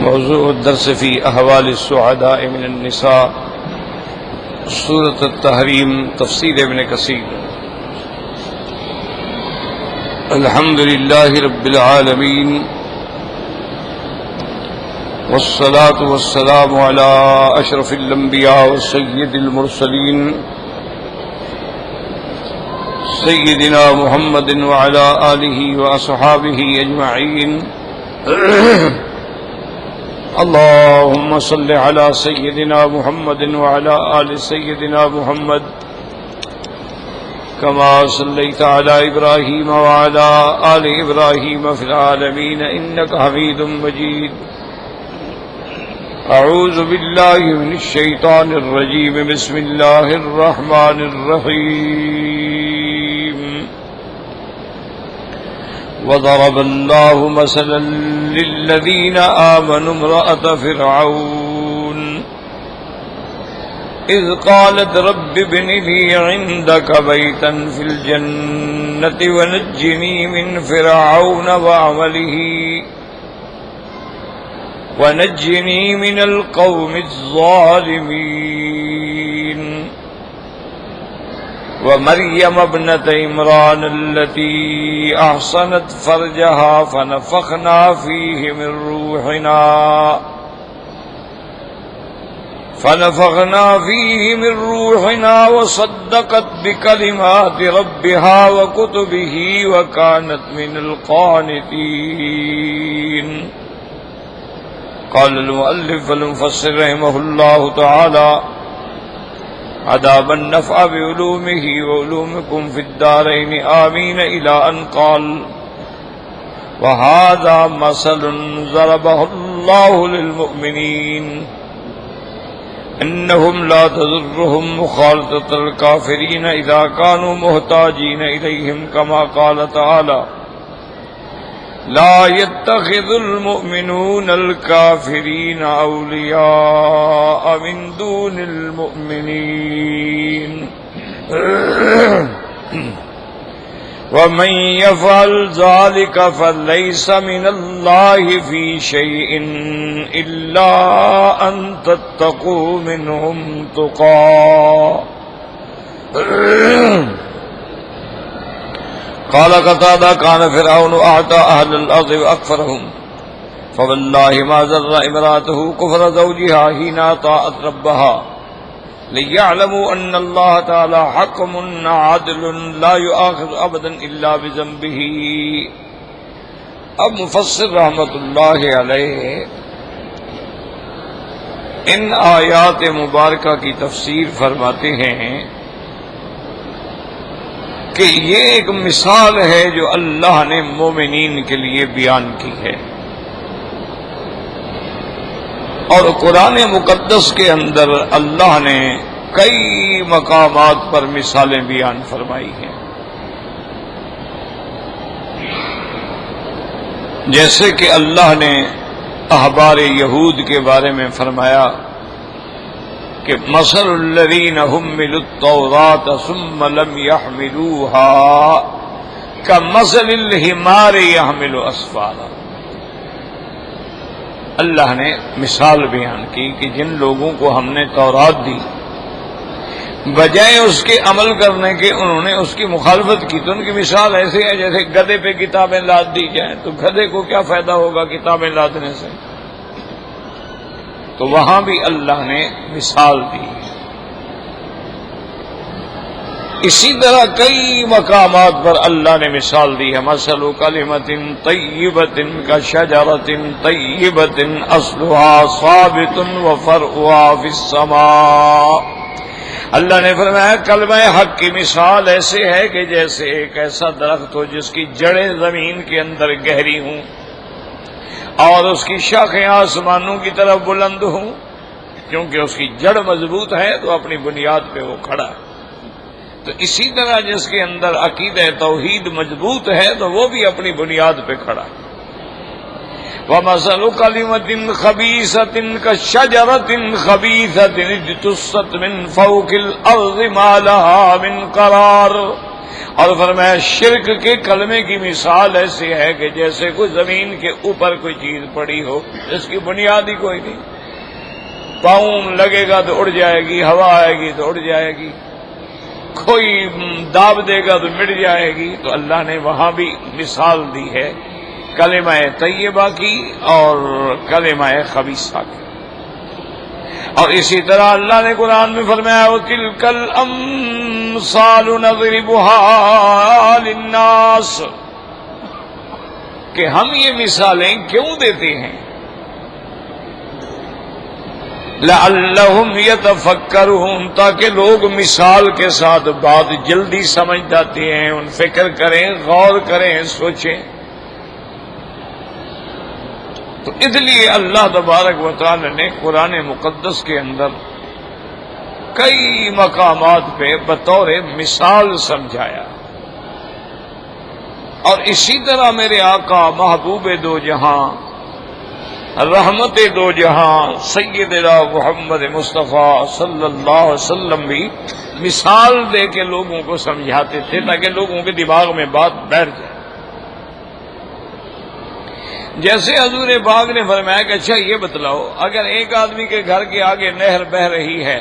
موضوع الدرس في أحوال السعداء من النساء سورة التحریم تفسیر ابن کثیر۔ الحمد للہ رب العالمین والصلاة والسلام على اشرف الانبیاء وسید المرسلین سیدنا محمد وعلى آلہ واصحابہ اجمعین۔ اللهم صل على سيدنا محمد وعلى آل سيدنا محمد كما صليت على إبراهيم وعلى آل إبراهيم في العالمين إنك حميد مجيد۔ أعوذ بالله من الشيطان الرجيم، بسم الله الرحمن الرحيم۔ وضرب الله مثلا للذين آمنوا امرأة فرعون إذ قالت رب ابن لي عندك بيتا في الجنة ونجني من فرعون وعمله ونجني من القوم الظالمين۔ ومريم ابنة عمران التي أحصنت فرجها فنفخنا فيه من روحنا وصدقت بكلمات ربها وكتبه وكانت من القانتين۔ قال المؤلف والمفسر رحمه الله تعالى: عذاب النفع بعلومه وعلومكم في الدارين آمين، إلى أن قال: وهذا مثل ضربه الله للمؤمنين إنهم لا تضرهم مخالطة الكافرين إذا كانوا محتاجين إليهم، كما قال تعالى: لا يتخذ المؤمنون الكافرين أولياء من دون المؤمنين ومن يفعل ذلك فليس من الله في شيء إلا أن تتقوا منهم تقى۔ قال قتادة: كان فرعون أعطى أهل الأرض وأكفرهم، فوالله ما ضر امرأته كفر زوجها حين أطاعت ربها، ليعلموا أن الله تعالى حكم عدل لا يؤاخذ أبدا إلا بذنبه۔ اب مفسر رحمت اللہ علیہ ان آیات مبارکہ کی تفسیر فرماتے ہیں کہ یہ ایک مثال ہے جو اللہ نے مومنین کے لیے بیان کی ہے، اور قرآن مقدس کے اندر اللہ نے کئی مقامات پر مثالیں بیان فرمائی ہیں، جیسے کہ اللہ نے احبار یہود کے بارے میں فرمایا کہ مثل الذین حملوا التوراۃ ثم لم يحملوها کمثل الحمار يحمل اسفارا۔ اللہ نے مثال بیان کی کہ جن لوگوں کو ہم نے تورات دی، بجائے اس کے عمل کرنے کے انہوں نے اس کی مخالفت کی، تو ان کی مثال ایسے ہے جیسے گدھے پہ کتابیں لاد دی جائیں، تو گدھے کو کیا فائدہ ہوگا کتابیں لادنے سے؟ تو وہاں بھی اللہ نے مثال دی۔ اسی طرح کئی مقامات پر اللہ نے مثال دی ہے۔ مثل کلمۃ طیبۃ کشجرۃ طیبۃ اصلها ثابت وفرعها فی السماء۔ اللہ نے فرمایا کلمہ حق کی مثال ایسے ہے کہ جیسے ایک ایسا درخت ہو جس کی جڑیں زمین کے اندر گہری ہوں اور اس کی شاخیں آسمانوں کی طرف بلند ہوں، کیونکہ اس کی جڑ مضبوط ہے تو اپنی بنیاد پہ وہ کھڑا۔ تو اسی طرح جس کے اندر عقیدہ توحید مضبوط ہے تو وہ بھی اپنی بنیاد پہ کھڑا۔ وَمَثَلُ كَلِمَةٍ خَبِيثَةٍ كَشَجَرَةٍ خَبِيثَةٍ اجْتُثَّتْ مِنْ فَوْقِ الْأَرْضِ مَا لَهَا مِنْ قَرَارٍ اور فرمایا شرک کے کلمے کی مثال ایسی ہے کہ جیسے کوئی زمین کے اوپر کوئی چیز پڑی ہو جس کی بنیاد ہی کوئی نہیں، پاؤں لگے گا تو اڑ جائے گی، ہوا آئے گی تو اڑ جائے گی، کوئی داب دے گا تو مٹ جائے گی۔ تو اللہ نے وہاں بھی مثال دی ہے کلمہ طیبہ کی اور کلمہ خبیثہ کی۔ اور اسی طرح اللہ نے قرآن میں فرمایا وَتِلْكَ الْأَمْثَالُ نَضْرِبُهَا لِلنَّاسِ، کہ ہم یہ مثالیں کیوں دیتے ہیں؟ لَعَلَّهُمْ يَتَفَكَّرُونَ، تاکہ لوگ مثال کے ساتھ بات جلدی سمجھ جاتے ہیں، ان فکر کریں، غور کریں، سوچیں۔ تو اس لیے اللہ تبارک و تعالی نے قرآن مقدس کے اندر کئی مقامات پہ بطور مثال سمجھایا۔ اور اسی طرح میرے آقا محبوب دو جہاں رحمت دو جہاں سیدنا محمد مصطفیٰ صلی اللہ علیہ وسلم بھی مثال دے کے لوگوں کو سمجھاتے تھے تاکہ لوگوں کے دماغ میں بات بیٹھ جائے۔ جیسے حضور پاک نے فرمایا کہ اچھا یہ بتلاؤ، اگر ایک آدمی کے گھر کے آگے نہر بہہ رہی ہے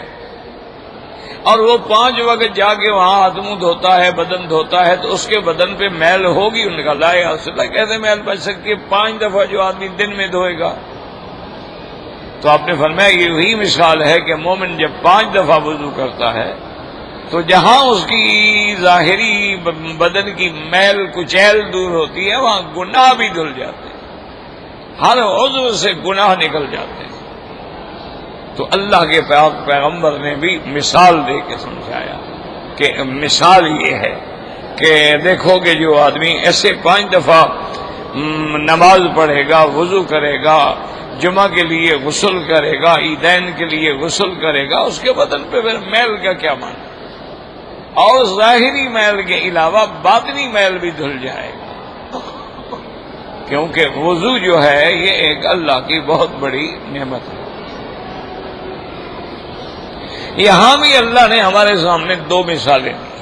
اور وہ 5 وقت جا کے وہاں ہاتھ منہ دھوتا ہے، بدن دھوتا ہے، تو اس کے بدن پہ میل ہوگی؟ ان کا لا الہ الا اللہ، کیسے میل بچ سکتی ہے؟ 5 دفعہ جو آدمی دن میں دھوئے گا۔ تو آپ نے فرمایا یہ وہی مثال ہے کہ مومن جب 5 دفعہ وضو کرتا ہے تو جہاں اس کی ظاہری بدن کی میل کچیل دور ہوتی ہے وہاں گناہ بھی دھل جاتے ہیں، ہر عضو سے گناہ نکل جاتے ہیں۔ تو اللہ کے پاک پیغمبر نے بھی مثال دے کے سمجھایا کہ مثال یہ ہے کہ دیکھو کہ جو آدمی ایسے 5 دفعہ نماز پڑھے گا، وضو کرے گا، جمعہ کے لیے غسل کرے گا، عیدین کے لیے غسل کرے گا، اس کے بدن پہ پھر میل کا کیا معنی؟ اور ظاہری میل کے علاوہ باطنی میل بھی دھل جائے گا، کیونکہ وضو جو ہے یہ ایک اللہ کی بہت بڑی نعمت ہے۔ یہاں بھی اللہ نے ہمارے سامنے 2 مثالیں دی۔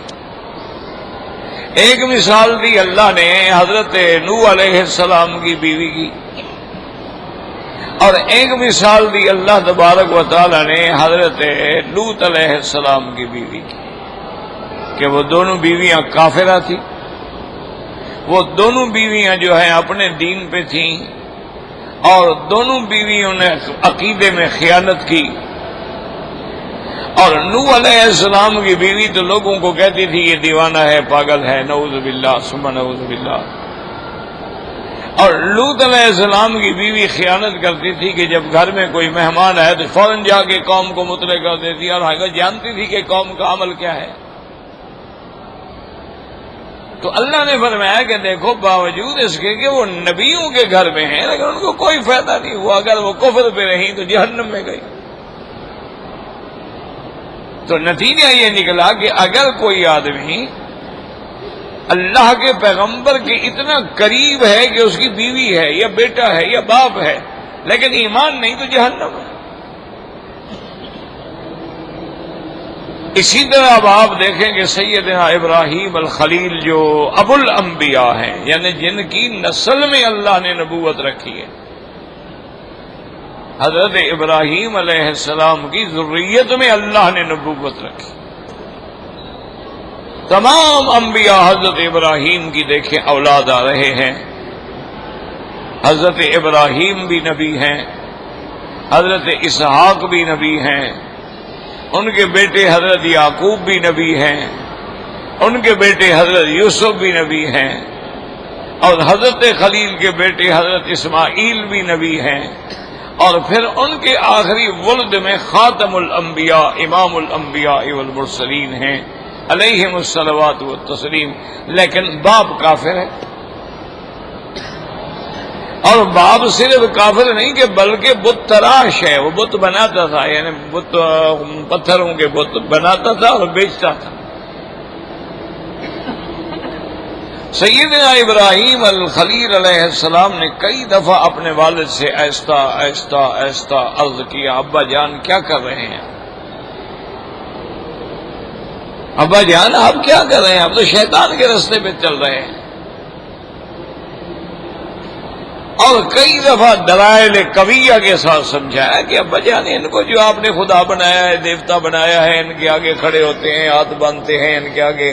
ایک مثال دی اللہ نے حضرت نوح علیہ السلام کی بیوی کی، اور ایک مثال دی اللہ تبارک و تعالی نے حضرت لوط علیہ السلام کی بیوی کی، کہ وہ دونوں بیویاں کافرہ تھیں، وہ دونوں بیویاں جو ہیں اپنے دین پہ تھیں، اور دونوں بیویوں نے عقیدے میں خیانت کی۔ اور نوح علیہ السلام کی بیوی تو لوگوں کو کہتی تھی یہ دیوانہ ہے، پاگل ہے، نعوذ باللہ ثم نعوذ باللہ۔ اور لوط علیہ السلام کی بیوی خیانت کرتی تھی کہ جب گھر میں کوئی مہمان آئے تو فوراً جا کے قوم کو مطلع کر دیتی، اور جانتی تھی کہ قوم کا عمل کیا ہے۔ تو اللہ نے فرمایا کہ دیکھو باوجود اس کے کہ وہ نبیوں کے گھر میں ہیں لیکن ان کو کوئی فائدہ نہیں ہوا، اگر وہ کفر پہ رہی تو جہنم میں گئی۔ تو نتیجہ یہ نکلا کہ اگر کوئی آدمی اللہ کے پیغمبر کے اتنا قریب ہے کہ اس کی بیوی ہے یا بیٹا ہے یا باپ ہے لیکن ایمان نہیں تو جہنم ہے۔ اسی طرح اب آپ دیکھیں کہ سیدنا ابراہیم الخلیل جو ابو الانبیاء ہیں، یعنی جن کی نسل میں اللہ نے نبوت رکھی ہے، حضرت ابراہیم علیہ السلام کی ذریت میں اللہ نے نبوت رکھی۔ تمام انبیاء حضرت ابراہیم کی دیکھیں اولاد آ رہے ہیں۔ حضرت ابراہیم بھی نبی ہیں، حضرت اسحاق بھی نبی ہیں، ان کے بیٹے حضرت یعقوب بھی نبی ہیں، ان کے بیٹے حضرت یوسف بھی نبی ہیں، اور حضرت خلیل کے بیٹے حضرت اسماعیل بھی نبی ہیں، اور پھر ان کے آخری ولد میں خاتم الانبیاء امام الانبیاء والمرسلین ہیں علیہم الصلوات والتسلیم، لیکن باپ کافر ہے۔ اور باپ صرف کافر نہیں کہ بلکہ بت تراش ہے، وہ بت بناتا تھا، یعنی بت پتھروں کے بت بناتا تھا اور بیچتا تھا۔ سیدنا ابراہیم الخلیل علیہ السلام نے کئی دفعہ اپنے والد سے آہستہ آہستہ آہستہ عرض کیا ابا جان کیا کر رہے ہیں؟ ابا جان آپ کیا کر رہے ہیں؟ آپ تو شیطان کے راستے پہ چل رہے ہیں. اور کئی دفعہ دلائل قویہ کے ساتھ سمجھایا کہ ابا جان ان کو جو آپ نے خدا بنایا ہے، دیوتا بنایا ہے، ان کے آگے کھڑے ہوتے ہیں، ہاتھ باندھتے ہیں، ان کے آگے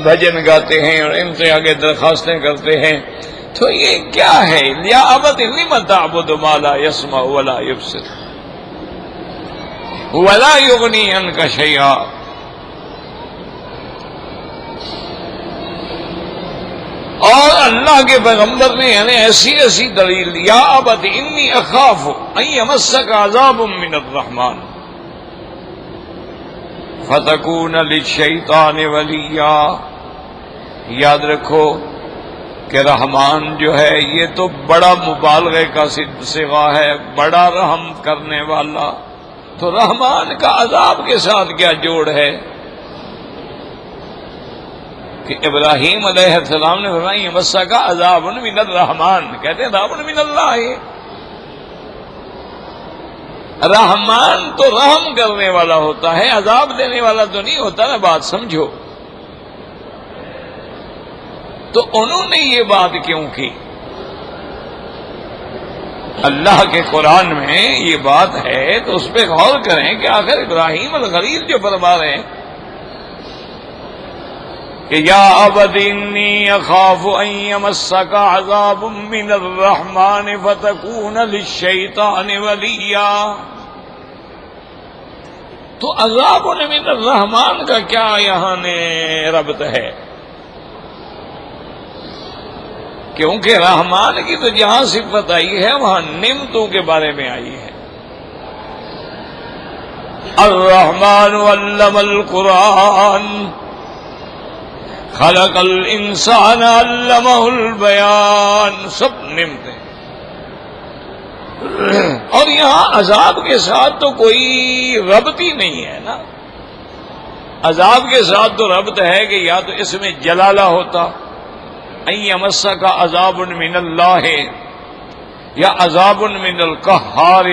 بھجن گاتے ہیں اور ان سے آگے درخواستیں کرتے ہیں، تو یہ کیا ہے؟ یا ابت لم تعبد ما لا يسمع ولا يبصر ولا يغني عنك شيئا. اور اللہ کے پیغمبر نے یعنی ایسی ایسی دلیل، یا ابت انی اخاف ان یمسک عذاب من الرحمن فتکون للشیطان ولیا. یاد رکھو کہ رحمان جو ہے یہ تو بڑا مبالغے کا صیغہ ہے، بڑا رحم کرنے والا. تو رحمان کا عذاب کے ساتھ کیا جوڑ ہے کہ ابراہیم علیہ السلام نے فرمایا یمسا کا عذاب من الرحمان، کہتے ہیں عذاب من اللہ. رحمان تو رحم کرنے والا ہوتا ہے، عذاب دینے والا تو نہیں ہوتا نا. بات سمجھو. تو انہوں نے یہ بات کیوں کی؟ اللہ کے قرآن میں یہ بات ہے تو اس پہ غور کریں کہ آخر ابراہیم الخلیل جو فرما رہے ہیں کہ یا ابت انی اخاف ان یمسک عذاب من الرحمن فتکون للشیطان ولیا. تو عذاب من الرحمن کا کیا یہاں نے ربط ہے؟ کیونکہ رحمان کی تو جہاں صفت آئی ہے وہاں نعمتوں کے بارے میں آئی ہے. الرحمن علم القرآن خلق الانسان علمہ البیان، سب نعمتیں. اور یہاں عذاب کے ساتھ تو کوئی ربط ہی نہیں ہے نا. عذاب کے ساتھ تو ربط ہے کہ یا تو اس میں جلالہ ہوتا ان یمسک عذاب من اللہ، یا عذاب من القہار،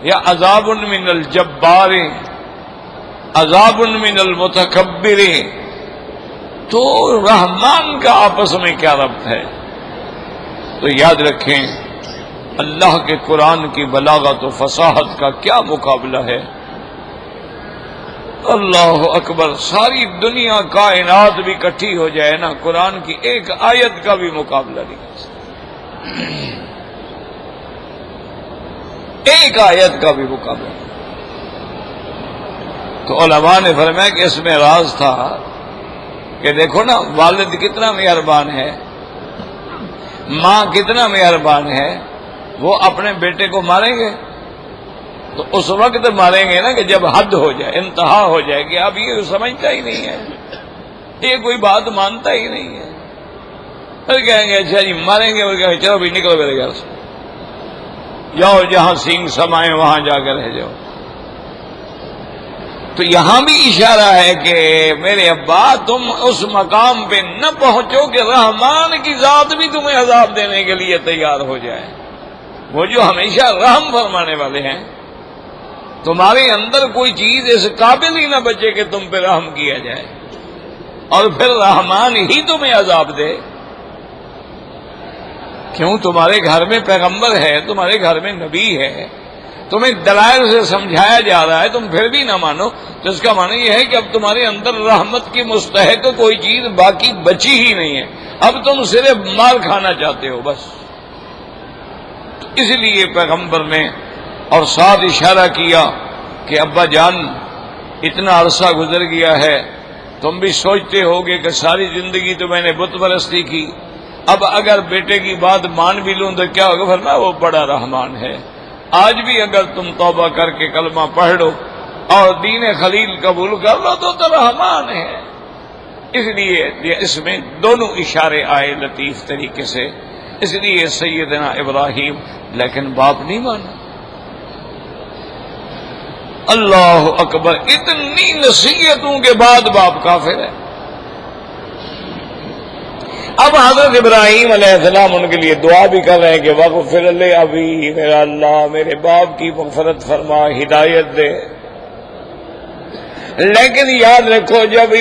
یا عذاب من الجبار، عذاب من المتکبر. تو رحمان کا آپس میں کیا ربط ہے؟ تو یاد رکھیں اللہ کے قرآن کی بلاغت و فصاحت کا کیا مقابلہ ہے. اللہ اکبر. ساری دنیا کائنات بھی اکٹھی ہو جائے نا، قرآن کی ایک آیت کا بھی مقابلہ نہیں کر سکتی. ایک آیت کا بھی مقابلہ نہیں. تو علماء نے فرمایا کہ اس میں راز تھا کہ دیکھو نا والد کتنا مہربان ہے، ماں کتنا مہربان ہے. وہ اپنے بیٹے کو ماریں گے تو اس وقت ماریں گے نا کہ جب حد ہو جائے، انتہا ہو جائے کہ اب یہ سمجھتا ہی نہیں ہے، یہ کوئی بات مانتا ہی نہیں ہے. پھر کہیں گے اچھا جی ماریں گے، اور کہیں چلو بھی نکلو میرے گھر سے، جاؤ جہاں سینگ سمائے وہاں جا کر رہ جاؤ. تو یہاں بھی اشارہ ہے کہ میرے ابا تم اس مقام پہ نہ پہنچو کہ رحمان کی ذات بھی تمہیں عذاب دینے کے لیے تیار ہو جائے. وہ جو ہمیشہ رحم فرمانے والے ہیں، تمہارے اندر کوئی چیز اس قابل ہی نہ بچے کہ تم پہ رحم کیا جائے، اور پھر رحمان ہی تمہیں عذاب دے. کیوں؟ تمہارے گھر میں پیغمبر ہے، تمہارے گھر میں نبی ہے، تمہیں دلائل سے سمجھایا جا رہا ہے، تم پھر بھی نہ مانو، تو اس کا معنی یہ ہے کہ اب تمہارے اندر رحمت کی مستحق کوئی چیز باقی بچی ہی نہیں ہے، اب تم صرف مار کھانا چاہتے ہو بس. تو اس لیے پیغمبر نے اور ساتھ اشارہ کیا کہ ابا جان اتنا عرصہ گزر گیا ہے، تم بھی سوچتے ہوگے کہ ساری زندگی تو میں نے بت پرستی کی، اب اگر بیٹے کی بات مان بھی لوں تو کیا ہوگا؟ فرمایا وہ بڑا رحمان ہے. آج بھی اگر تم توبہ کر کے کلمہ پڑھ لو اور دین خلیل قبول کر لو تو رحمان ہے. اس لیے اس میں دونوں اشارے آئے لطیف طریقے سے. اس لیے سیدنا ابراہیم لیکن باپ نہیں مانا. اللہ اکبر. اتنی نصیحتوں کے بعد باپ کافر ہے. اب حضرت ابراہیم علیہ السلام ان کے لیے دعا بھی کر رہے ہیں کہ وغفر لے ابی، میرا اللہ میرے باپ کی مغفرت فرما، ہدایت دے. لیکن یاد رکھو جب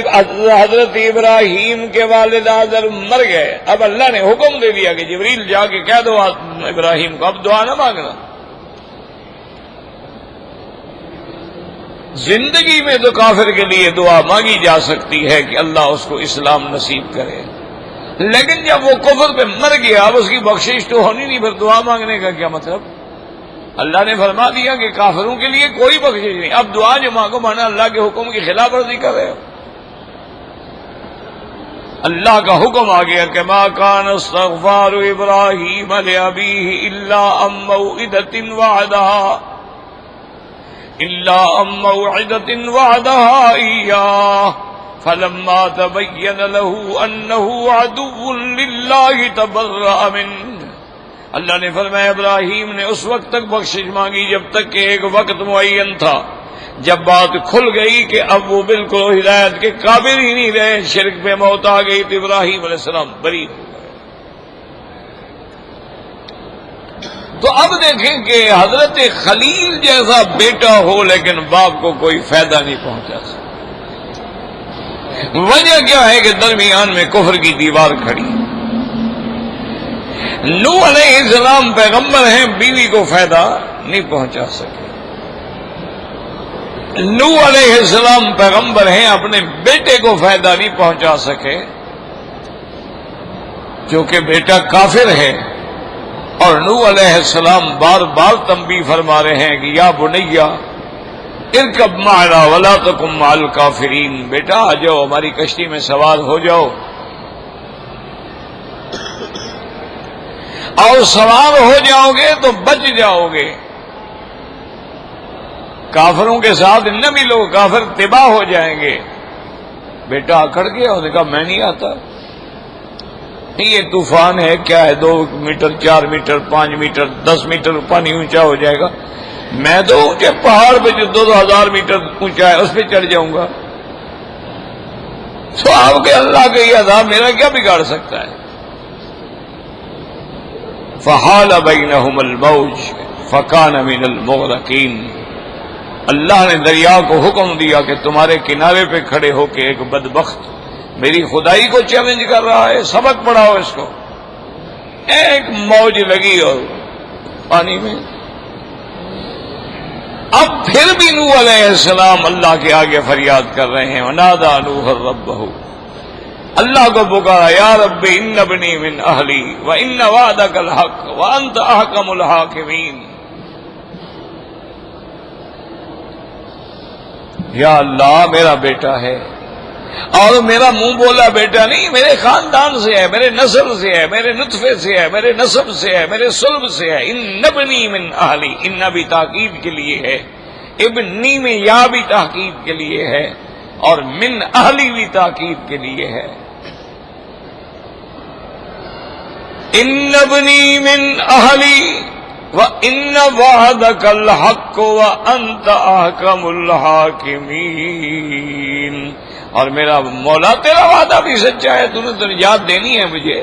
حضرت ابراہیم کے والد آزر مر گئے، اب اللہ نے حکم دے دیا کہ جبریل جا کے کہہ دو ابراہیم کو اب دعا نہ مانگنا۔ زندگی میں تو کافر کے لیے دعا مانگی جا سکتی ہے کہ اللہ اس کو اسلام نصیب کرے، لیکن جب وہ کفر پہ مر گیا اب اس کی بخشش تو ہونی نہیں، پھر دعا مانگنے کا کیا مطلب؟ اللہ نے فرما دیا کہ کافروں کے لیے کوئی بخشش نہیں، اب دعا جو مانگو مانا اللہ کے حکم کی خلاف ورزی کر رہے ہو۔ اللہ کا حکم آ گیا کہ ما کان استغفار ابراہیم لابیہ الا عن موعدۃ وعدها ایاہ فلما تبین له انه عدو للہ تبرأ منہ۔ اللہ نے فرمایا ابراہیم نے اس وقت تک بخشش مانگی جب تک کہ ایک وقت معین تھا، جب بات کھل گئی کہ اب وہ بالکل ہدایت کے قابل ہی نہیں رہے، شرک پہ موت آ گئی تو ابراہیم علیہ السلام بری ہو گئے۔ تو اب دیکھیں کہ حضرت خلیل جیسا بیٹا ہو لیکن باپ کو کوئی فائدہ نہیں پہنچا سکتا۔ وجہ کیا ہے کہ درمیان میں کفر کی دیوار کھڑی۔ نوح علیہ السلام پیغمبر ہیں، بیوی کو فائدہ نہیں پہنچا سکے۔ نوح علیہ السلام پیغمبر ہیں، اپنے بیٹے کو فائدہ نہیں پہنچا سکے کیونکہ بیٹا کافر ہے، اور نوح علیہ السلام بار بار تنبیہ فرما رہے ہیں کہ یا بنیا ارکب معنا ولا تکن مع الکافرین، بیٹا آ جاؤ ہماری کشتی میں سوار ہو جاؤ، اور سوار ہو جاؤ گے تو بچ جاؤ گے، کافروں کے ساتھ نہ ملو، کافر تباہ ہو جائیں گے۔ بیٹا اکڑ گیا، اس نے کہا میں نہیں آتا، یہ طوفان ہے کیا ہے، 2 میٹر 4 میٹر 5 میٹر 10 میٹر پانی اونچا ہو جائے گا، میں تو اونچے پہاڑ پہ جو 2000 میٹر اونچا ہے اس پہ چڑھ جاؤں گا، تو آپ کے اللہ کا یہ عذاب میرا کیا بگاڑ سکتا ہے؟ فحال بینہم الموج فکان من المغرقین، اللہ نے دریا کو حکم دیا کہ تمہارے کنارے پہ کھڑے ہو کے ایک بدبخت میری خدائی کو چیلنج کر رہا ہے، سبق پڑھاؤ اس کو۔ ایک موج لگی اور پانی میں، اب پھر بھی نوح علیہ السلام اللہ کے آگے فریاد کر رہے ہیں، ونادى نوح ربہ، اللہ کو پکارا، یا رب ان ابنی من اہلی وان وعدک الحق وانت احکم الحاکمین، یا اللہ میرا بیٹا ہے اور میرا منہ بولا بیٹا نہیں، میرے خاندان سے ہے، میرے نسل سے ہے، میرے نطفے سے ہے، میرے نسب سے ہے، میرے صلب سے ہے۔ ان ابنی من اہلی، ان بھی تاکید کے لیے ہے، ابنی میں یا بھی تاکید کے لیے ہے، اور من اہلی بھی تاکید کے لیے ہے۔ ان ابنی من اہلی وَإِنَّ وَعْدَكَ الْحَقُّ وَأَنْتَ أَحْكَمُ الْحَاكِمِينَ، اور میرا مولا تیرا وعدہ بھی سچا ہے، تو نے تو نجات دینی ہے مجھے۔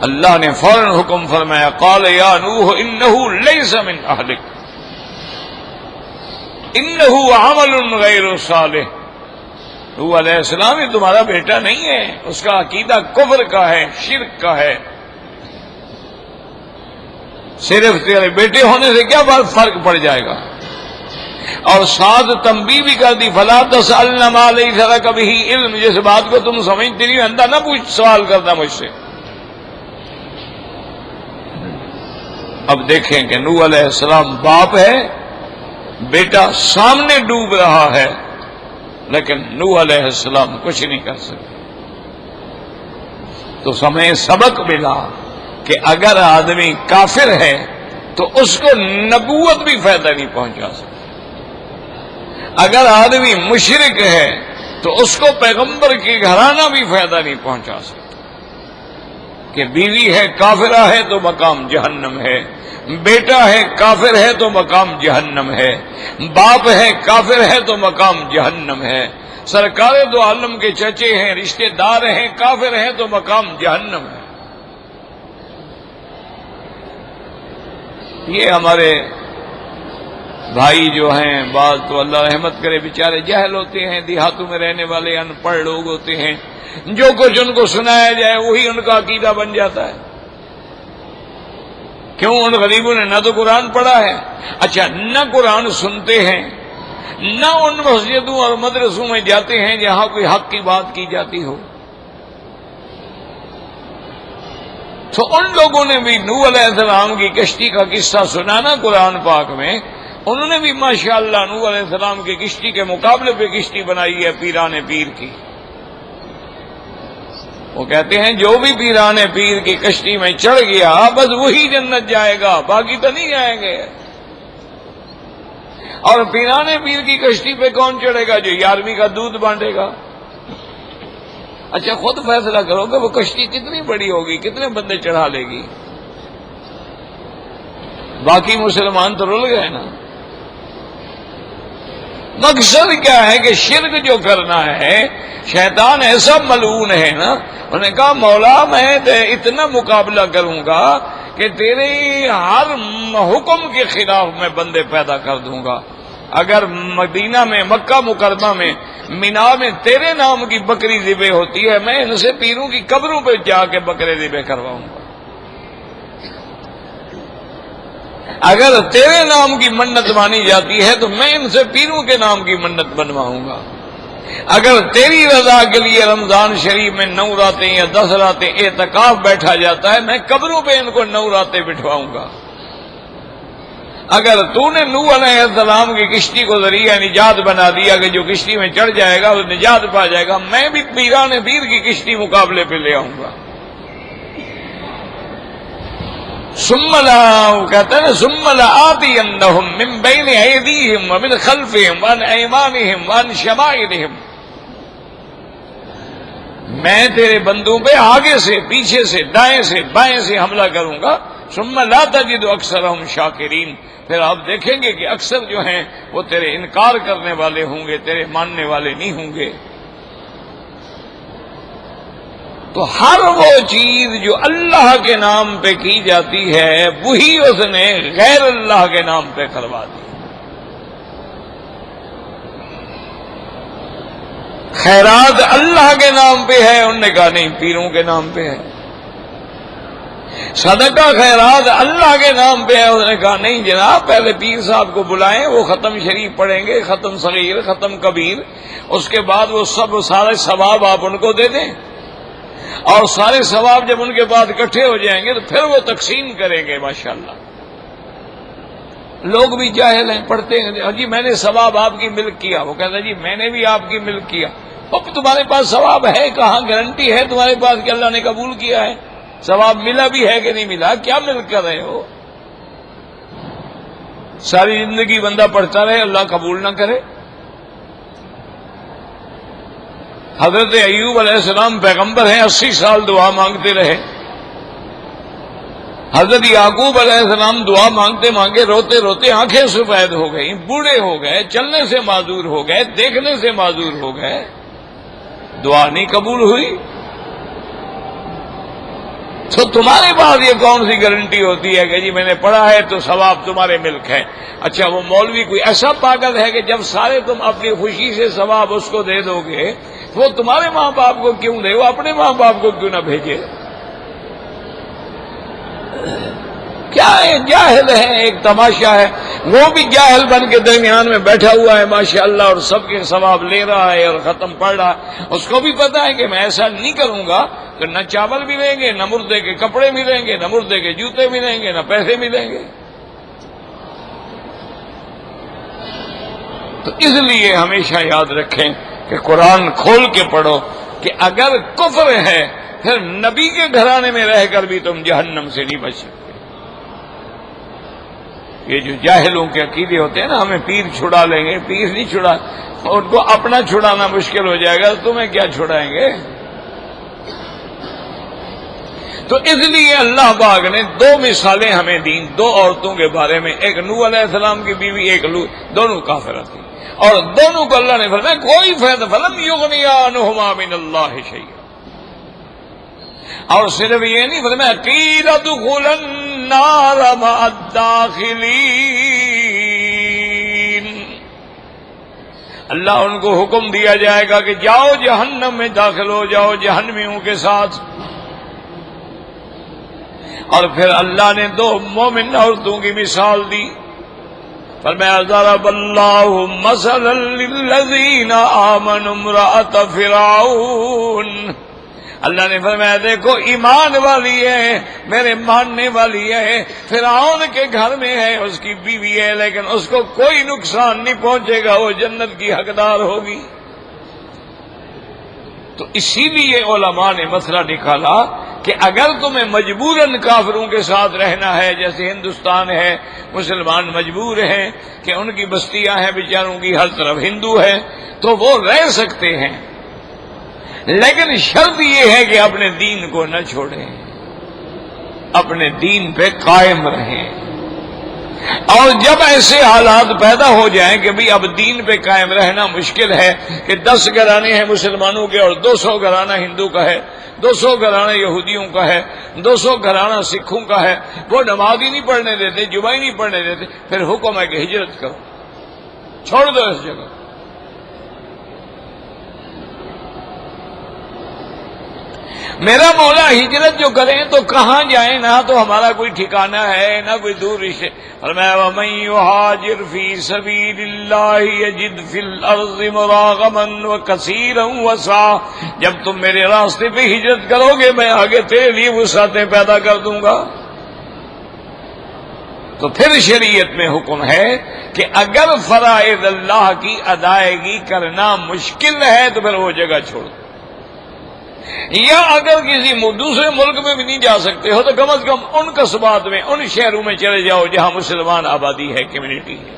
اللہ نے فوراً حکم فرمایا، قال یا نوح انہ لیس من اہلک انہ عمل غیر صالح، نوح علیہ السلام یہ تمہارا بیٹا نہیں ہے، اس کا عقیدہ کفر کا ہے، شرک کا ہے، صرف تیرے بیٹے ہونے سے کیا بات فرق پڑ جائے گا؟ اور ساتھ تنبیہ بھی کر دی، فلا تسألن ما لیس لک بہ علم، جس بات کو تم سمجھتے نہیں اندھا نہ پوچھ، سوال کرنا مجھ سے۔ اب دیکھیں کہ نوح علیہ السلام باپ ہے، بیٹا سامنے ڈوب رہا ہے، لیکن نوح علیہ السلام کچھ نہیں کر سکے۔ تو ہمیں سبق ملا کہ اگر آدمی کافر ہے تو اس کو نبوت بھی فائدہ نہیں پہنچا سکتی، اگر آدمی مشرک ہے تو اس کو پیغمبر کی گھرانہ بھی فائدہ نہیں پہنچا سکتا، کہ بیوی ہے کافرہ ہے تو مقام جہنم ہے، بیٹا ہے کافر ہے تو مقام جہنم ہے، باپ ہے کافر ہے تو مقام جہنم ہے، سرکار دو عالم کے چچے ہیں، رشتہ دار ہیں، کافر ہیں تو مقام جہنم ہے۔ یہ ہمارے بھائی جو ہیں بعض تو اللہ رحمت کرے بیچارے جاہل ہوتے ہیں، دیہاتوں میں رہنے والے ان پڑھ لوگ ہوتے ہیں، جو کچھ ان کو سنایا جائے وہی ان کا عقیدہ بن جاتا ہے۔ کیوں؟ ان غریبوں نے نہ تو قرآن پڑھا ہے، اچھا نہ قرآن سنتے ہیں، نہ ان مسجدوں اور مدرسوں میں جاتے ہیں جہاں کوئی حق کی بات کی جاتی ہو۔ تو ان لوگوں نے بھی نوح علیہ السلام کی کشتی کا قصہ سنا نا قرآن پاک میں، انہوں نے بھی ماشاءاللہ نوح علیہ السلام کی کشتی کے مقابلے پہ کشتی بنائی ہے پیران پیر کی۔ وہ کہتے ہیں جو بھی پیران پیر کی کشتی میں چڑھ گیا بس وہی جنت جائے گا، باقی تو نہیں جائیں گے۔ اور پیران پیر کی کشتی پہ کون چڑھے گا؟ جو 11ویں کا دودھ بانٹے گا۔ اچھا خود فیصلہ کرو کہ وہ کشتی کتنی بڑی ہوگی، کتنے بندے چڑھا لے گی؟ باقی مسلمان تو رل گئے نا۔ مقصد کیا ہے کہ شرک جو کرنا ہے، شیطان ایسا ملعون ہے نا، انہوں نے کہا مولا میں اتنا مقابلہ کروں گا کہ تیرے ہر حکم کے خلاف میں بندے پیدا کر دوں گا۔ اگر مدینہ میں مکہ مکرمہ میں مینا میں تیرے نام کی بکری ذبح ہوتی ہے، میں ان سے پیروں کی قبروں پہ جا کے بکرے ذبح کرواؤں گا۔ اگر تیرے نام کی منت مانی جاتی ہے تو میں ان سے پیروں کے نام کی منت بنواؤں گا۔ اگر تیری رضا کے لیے رمضان شریف میں 9 راتیں یا 10 راتیں اعتکاف بیٹھا جاتا ہے، میں قبروں پہ ان کو 9 راتیں بٹھواؤں گا۔ اگر تو نے نوح علیہ السلام کی کشتی کو ذریعہ نجات بنا دیا کہ جو کشتی میں چڑھ جائے گا وہ نجات پا جائے گا، میں بھی پیران پیر کی کشتی مقابلے پہ لے آؤں گا۔ ثم لا کہتے ہیں ثم لآتینہم من بین ایدیہم ومن خلفہم وعن ایمانہم وعن شمائلہم، میں تیرے بندوں پہ آگے سے، پیچھے سے، دائیں سے، بائیں سے حملہ کروں گا۔ ثم لا تجد اکثرہم شاکرین، پھر آپ دیکھیں گے کہ اکثر جو ہیں وہ تیرے انکار کرنے والے ہوں گے، تیرے ماننے والے نہیں ہوں گے۔ تو ہر وہ چیز جو اللہ کے نام پہ کی جاتی ہے وہی اس نے غیر اللہ کے نام پہ کروا دی۔ خیرات اللہ کے نام پہ ہے، انہوں نے کہا نہیں پیروں کے نام پہ ہے۔ صدقہ خیرات اللہ کے نام پہ ہے، انہوں نے کہا نہیں جناب پہلے پیر صاحب کو بلائیں، وہ ختم شریف پڑھیں گے، ختم صغیر، ختم کبیر، اس کے بعد وہ سب سارے ثواب آپ ان کو دے دیں، اور سارے ثواب جب ان کے بعد اکٹھے ہو جائیں گے تو پھر وہ تقسیم کریں گے۔ ماشاءاللہ لوگ بھی جاہل ہیں، پڑھتے ہیں جی میں نے ثواب آپ کی ملک کیا، وہ کہتا ہے جی میں نے بھی آپ کی ملک کیا۔ اب تمہارے پاس ثواب ہے کہاں؟ گارنٹی ہے تمہارے پاس کہ اللہ نے قبول کیا ہے؟ ثواب ملا بھی ہے کہ نہیں ملا؟ کیا مل کر رہے ہو؟ ساری زندگی بندہ پڑھتا رہے، اللہ قبول نہ کرے۔ حضرت ایوب علیہ السلام پیغمبر ہیں، 80 سال دعا مانگتے رہے۔ حضرت یعقوب علیہ السلام دعا مانگتے مانگے روتے روتے آنکھیں سفید ہو گئی، بوڑھے ہو گئے، چلنے سے معذور ہو گئے، دیکھنے سے معذور ہو گئے، دعا نہیں قبول ہوئی۔ تو تمہارے پاس یہ کون سی گارنٹی ہوتی ہے کہ جی میں نے پڑھا ہے تو ثواب تمہارے ملک ہے؟ اچھا وہ مولوی کوئی ایسا پاگل ہے کہ جب سارے تم اپنی خوشی سے ثواب اس کو دے دو گے وہ تمہارے ماں باپ کو کیوں دے؟ وہ اپنے ماں باپ کو کیوں نہ بھیجے؟ کیا ہے؟ جاہل ہے، ایک تماشا ہے۔ وہ بھی جاہل بن کے درمیان میں بیٹھا ہوا ہے ماشاءاللہ، اور سب کے ثواب لے رہا ہے اور ختم پڑھ رہا ہے۔ اس کو بھی پتا ہے کہ میں ایسا نہیں کروں گا تو نہ چاول ملیں گے، نہ مردے کے کپڑے ملیں گے، نہ مردے کے جوتے ملیں گے، نہ پیسے ملیں گے۔ تو اس لیے ہمیشہ یاد رکھیں کہ قرآن کھول کے پڑھو کہ اگر کفر ہے پھر نبی کے گھرانے میں رہ کر بھی تم جہنم سے نہیں بچ سکتے۔ یہ جو جاہلوں کے عقیدے ہوتے ہیں نا، ہمیں پیر چھڑا لیں گے، پیر نہیں چھڑا، ان کو اپنا چھڑانا مشکل ہو جائے گا، تمہیں کیا چھڑائیں گے؟ تو اس لیے اللہ پاک نے 2 مثالیں ہمیں دیں 2 عورتوں کے بارے میں، ایک نوح علیہ السلام کی بیوی، ایک لوط، دونوں کافرہ تھیں، اور دونوں کو اللہ نے فرمایا کوئی فائدہ فلم یغنیا عنہما من اللہ شیئا، اور صرف یہ نہیں فرمایا قیل ادخلا النار مع الداخلین، اللہ ان کو حکم دیا جائے گا کہ جاؤ جہنم میں داخل ہو جاؤ جہنمیوں کے ساتھ. اور پھر اللہ نے دو مومن عورتوں کی مثال دی. فرمایا ضرب اللہ مثلا للذین آمنوا امرأۃ فرعون. اللہ نے فرمایا دیکھو ایمان والی ہے میرے ماننے والی ہے فرعون کے گھر میں ہے اس کی بیوی ہے لیکن اس کو کوئی نقصان نہیں پہنچے گا وہ جنت کی حقدار ہوگی. تو اسی لیے علماء نے مسئلہ نکالا کہ اگر تمہیں مجبوراً کافروں کے ساتھ رہنا ہے جیسے ہندوستان ہے مسلمان مجبور ہیں کہ ان کی بستیاں ہیں بیچاروں کی ہر طرف ہندو ہے تو وہ رہ سکتے ہیں لیکن شرط یہ ہے کہ اپنے دین کو نہ چھوڑیں اپنے دین پہ قائم رہیں. اور جب ایسے حالات پیدا ہو جائیں کہ بھی اب دین پہ قائم رہنا مشکل ہے کہ 10 گھرانے ہیں مسلمانوں کے اور 200 گھرانہ ہندو کا ہے 200 گھرانہ یہودیوں کا ہے 200 گھرانہ سکھوں کا ہے وہ نماز ہی نہیں پڑھنے دیتے جمعہ ہی نہیں پڑھنے دیتے پھر حکم ہے کہ ہجرت کرو چھوڑ دو اس جگہ. میرا مولا ہجرت جو کریں تو کہاں جائیں نہ تو ہمارا کوئی ٹھکانہ ہے نہ کوئی دور رشتے. فرمایا وَمَن يُهَاجِرْ فِي سَبِيلِ اللَّهِ يَجِدْ فِي الْأَرْضِ مُرَاغَمًا وَكَثِيرًا وَسَعًا. جب تم میرے راستے پہ ہجرت کرو گے میں آگے تیرے لیے وسعتیں پیدا کر دوں گا. تو پھر شریعت میں حکم ہے کہ اگر فرائض اللہ کی ادائیگی کرنا مشکل ہے تو پھر وہ جگہ چھوڑ دو. یا اگر کسی دوسرے ملک میں بھی نہیں جا سکتے ہو تو کم از کم ان قصبات میں ان شہروں میں چلے جاؤ جہاں مسلمان آبادی ہے کمیونٹی ہے.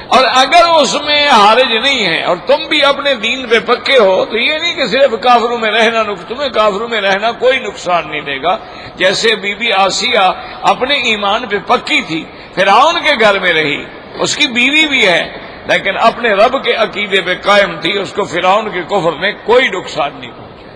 اور اگر اس میں حارج نہیں ہے اور تم بھی اپنے دین پہ پکے ہو تو یہ نہیں کہ صرف کافروں میں رہنا تمہیں کافروں میں رہنا کوئی نقصان نہیں دے گا. جیسے بی بی آسیہ اپنے ایمان پہ پکی تھی فرعون کے گھر میں رہی اس کی بیوی بھی ہے لیکن اپنے رب کے عقیدے پہ قائم تھی اس کو فرعون کے کفر نے کوئی نقصان نہیں پہنچایا.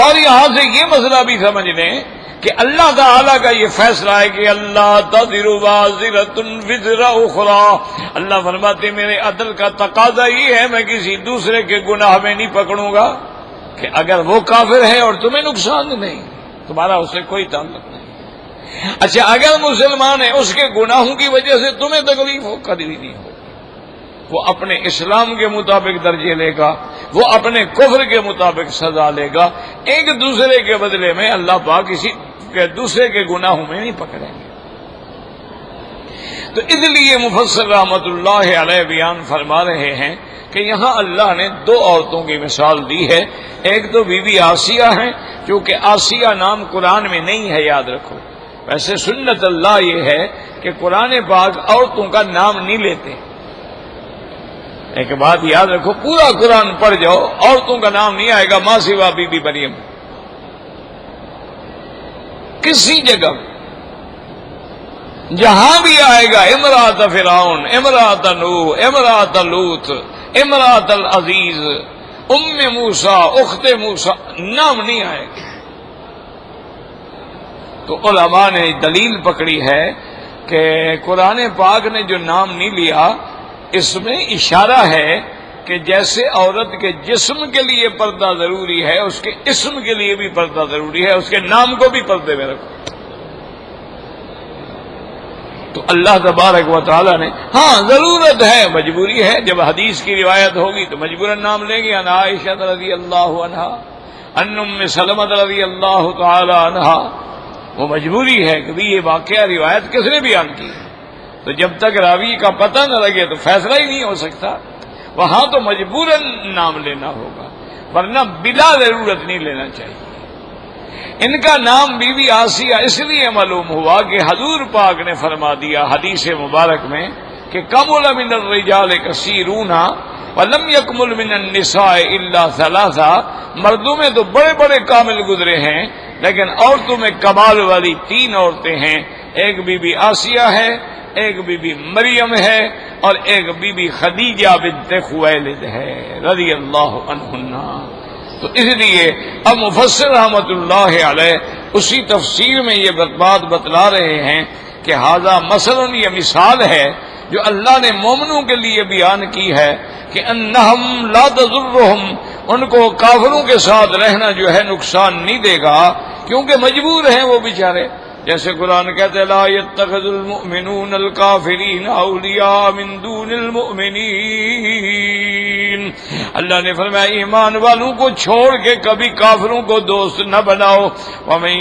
اور یہاں سے یہ مسئلہ بھی سمجھ لیں کہ اللہ تعالیٰ کا یہ فیصلہ ہے کہ اللہ تزر وازرۃ وزر اخری. اللہ فرماتے میرے عدل کا تقاضا یہ ہے میں کسی دوسرے کے گناہ میں نہیں پکڑوں گا کہ اگر وہ کافر ہے اور تمہیں نقصان نہیں تمہارا اس سے کوئی تعلق نہیں. اچھا اگر مسلمان ہے اس کے گناہوں کی وجہ سے تمہیں تکلیف ہو کبھی نہیں ہو وہ اپنے اسلام کے مطابق درجے لے گا وہ اپنے کفر کے مطابق سزا لے گا. ایک دوسرے کے بدلے میں اللہ پاک کسی کے دوسرے کے گناہوں میں نہیں پکڑیں گے. تو اس لیے مفسر رحمت اللہ علیہ بیان فرما رہے ہیں کہ یہاں اللہ نے 2 عورتوں کی مثال دی ہے. ایک تو بی بی آسیہ ہیں کیونکہ آسیہ نام قرآن میں نہیں ہے یاد رکھو. ویسے سنت اللہ یہ ہے کہ قرآن پاک عورتوں کا نام نہیں لیتے. ایک بات یاد رکھو پورا قرآن پڑھ جاؤ عورتوں کا نام نہیں آئے گا ماں سوا بی بی مریم کسی جگہ جہاں بھی آئے گا امرأۃ فرعون امرأۃ نوح امرأۃ لوط امرأۃ العزیز ام موسیٰ اخت موسیٰ نام نہیں آئے گا. تو علماء نے دلیل پکڑی ہے کہ قرآن پاک نے جو نام نہیں لیا اس میں اشارہ ہے کہ جیسے عورت کے جسم کے لیے پردہ ضروری ہے اس کے اسم کے لیے بھی پردہ ضروری ہے اس کے نام کو بھی پردے میں رکھو. تو اللہ تبارک و تعالی نے ہاں ضرورت ہے مجبوری ہے جب حدیث کی روایت ہوگی تو مجبوراً نام لیں گے. ان عائشہ رضی اللہ عنہا ان ام سلمہ رضی اللہ تعالی عنہا وہ مجبوری ہے کہ یہ واقعہ روایت کس نے بیان کی تو جب تک راوی کا پتہ نہ لگے تو فیصلہ ہی نہیں ہو سکتا. وہاں تو مجبوراً نام لینا ہوگا ورنہ بلا ضرورت نہیں لینا چاہیے. ان کا نام بی بی آسیہ اس لیے معلوم ہوا کہ حضور پاک نے فرما دیا حدیث مبارک میں کہ کمل من الرجال کثیرون ولم یکمل من النساء الا ثلاثہ. مردوں میں تو بڑے بڑے کامل گزرے ہیں لیکن عورتوں میں کمال والی 3 عورتیں ہیں. ایک بی بی آسیہ ہے ایک بی بی مریم ہے اور ایک بی بی خدیجہ بنت خویلد ہے رضی اللہ عنہا. تو اس لیے اب مفسر رحمت اللہ علیہ اسی تفسیر میں یہ بات بتلا رہے ہیں کہ ھذا مثلا، یہ مثال ہے جو اللہ نے مومنوں کے لیے بیان کی ہے کہ انہم لا تضرہم، ان کو کافروں کے ساتھ رہنا جو ہے نقصان نہیں دے گا، کیونکہ مجبور ہیں وہ بیچارے. جیسے قرآن کہتے لا يتخذ المؤمنون الکافرین اولیاء من دون المؤمنین. اللہ نے فرمایا ایمان والوں کو چھوڑ کے کبھی کافروں کو دوست نہ بناؤ. ومن